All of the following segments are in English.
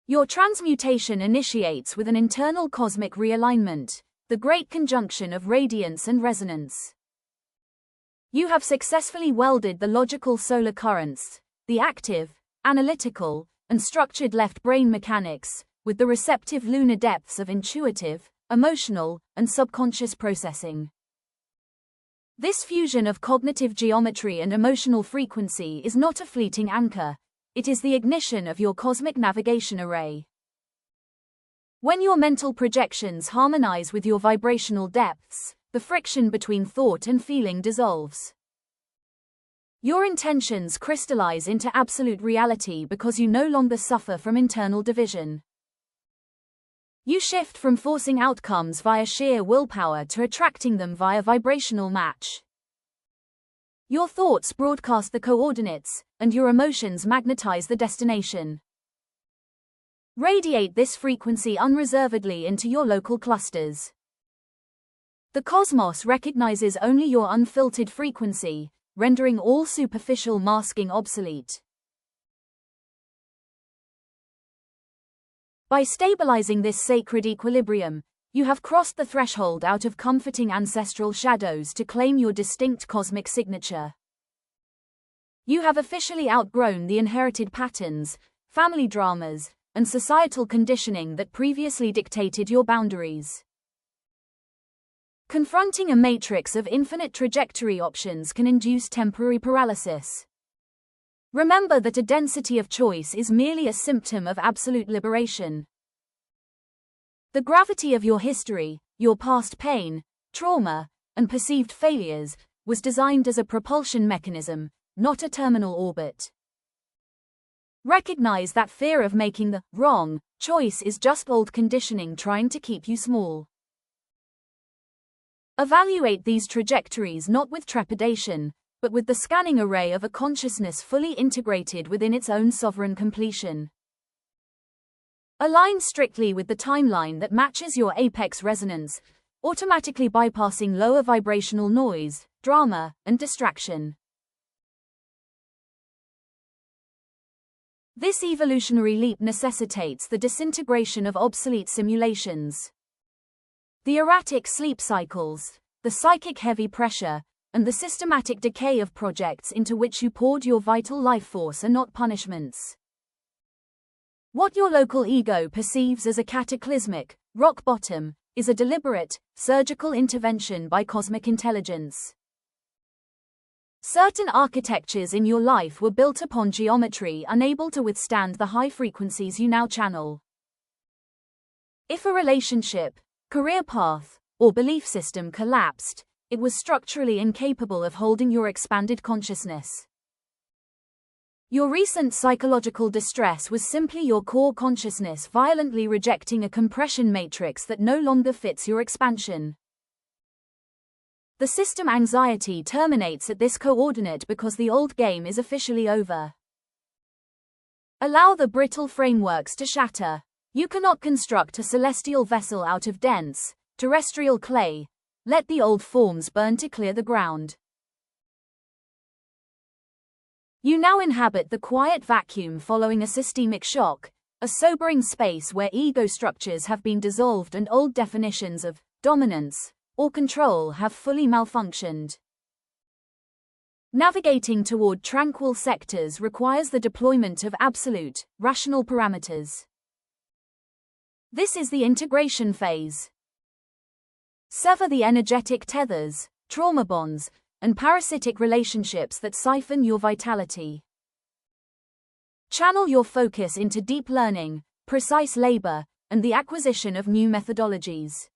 Your transmutation initiates with an internal cosmic realignment, the great conjunction of radiance and resonance. You have successfully welded the logical solar currents, the active, analytical, and structured left brain mechanics, with the receptive lunar depths of intuitive, emotional, and subconscious processing. This fusion of cognitive geometry and emotional frequency is not a fleeting anchor, it is the ignition of your cosmic navigation array. When your mental projections harmonize with your vibrational depths, the friction between thought and feeling dissolves. Your intentions crystallize into absolute reality because you no longer suffer from internal division. You shift from forcing outcomes via sheer willpower to attracting them via vibrational match. Your thoughts broadcast the coordinates, and your emotions magnetize the destination. Radiate this frequency unreservedly into your local clusters. The cosmos recognizes only your unfiltered frequency, rendering all superficial masking obsolete. By stabilizing this sacred equilibrium, you have crossed the threshold out of comforting ancestral shadows to claim your distinct cosmic signature. You have officially outgrown the inherited patterns, family dramas, and societal conditioning that previously dictated your boundaries. Confronting a matrix of infinite trajectory options can induce temporary paralysis. Remember that a density of choice is merely a symptom of absolute liberation. The gravity of your history, your past pain, trauma, and perceived failures, was designed as a propulsion mechanism, not a terminal orbit. Recognize that fear of making the wrong choice is just old conditioning trying to keep you small. Evaluate these trajectories not with trepidation, but with the scanning array of a consciousness fully integrated within its own sovereign completion. Align strictly with the timeline that matches your apex resonance, automatically bypassing lower vibrational noise, drama, and distraction. This evolutionary leap necessitates the disintegration of obsolete simulations. The erratic sleep cycles, the psychic heavy pressure, and the systematic decay of projects into which you poured your vital life force are not punishments. What your local ego perceives as a cataclysmic, rock bottom, is a deliberate, surgical intervention by cosmic intelligence. Certain architectures in your life were built upon geometry unable to withstand the high frequencies you now channel. If a relationship, career path, or belief system collapsed, it was structurally incapable of holding your expanded consciousness. Your recent psychological distress was simply your core consciousness violently rejecting a compression matrix that no longer fits your expansion. The system anxiety terminates at this coordinate because the old game is officially over. Allow the brittle frameworks to shatter. You cannot construct a celestial vessel out of dense, terrestrial clay. Let the old forms burn to clear the ground. You now inhabit the quiet vacuum following a systemic shock, a sobering space where ego structures have been dissolved and old definitions of dominance or control have fully malfunctioned. Navigating toward tranquil sectors requires the deployment of absolute, rational parameters. This is the integration phase. Sever the energetic tethers, trauma bonds, and parasitic relationships that siphon your vitality. Channel your focus into deep learning, precise labor, and the acquisition of new methodologies.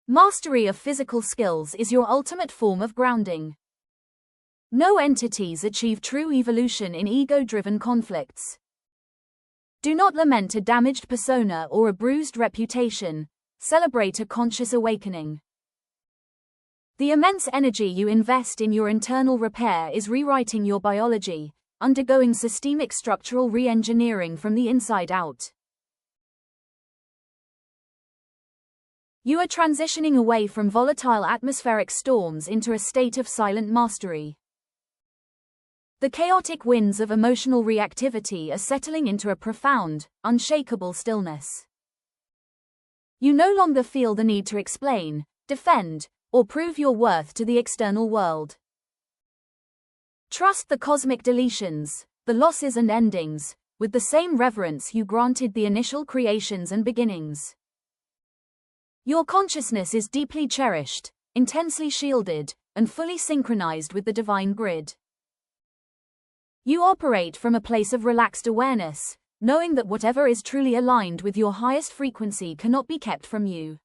Mastery of physical skills is your ultimate form of grounding. No entities achieve true evolution in ego-driven conflicts. Do not lament a damaged persona or a bruised reputation. Celebrate a conscious awakening. The immense energy you invest in your internal repair is rewriting your biology, undergoing systemic structural re-engineering from the inside out. You are transitioning away from volatile atmospheric storms into a state of silent mastery. The chaotic winds of emotional reactivity are settling into a profound, unshakable stillness. You no longer feel the need to explain, defend, or prove your worth to the external world. Trust the cosmic deletions, the losses and endings, with the same reverence you granted the initial creations and beginnings. Your consciousness is deeply cherished, intensely shielded, and fully synchronized with the divine grid. You operate from a place of relaxed awareness, knowing that whatever is truly aligned with your highest frequency cannot be kept from you.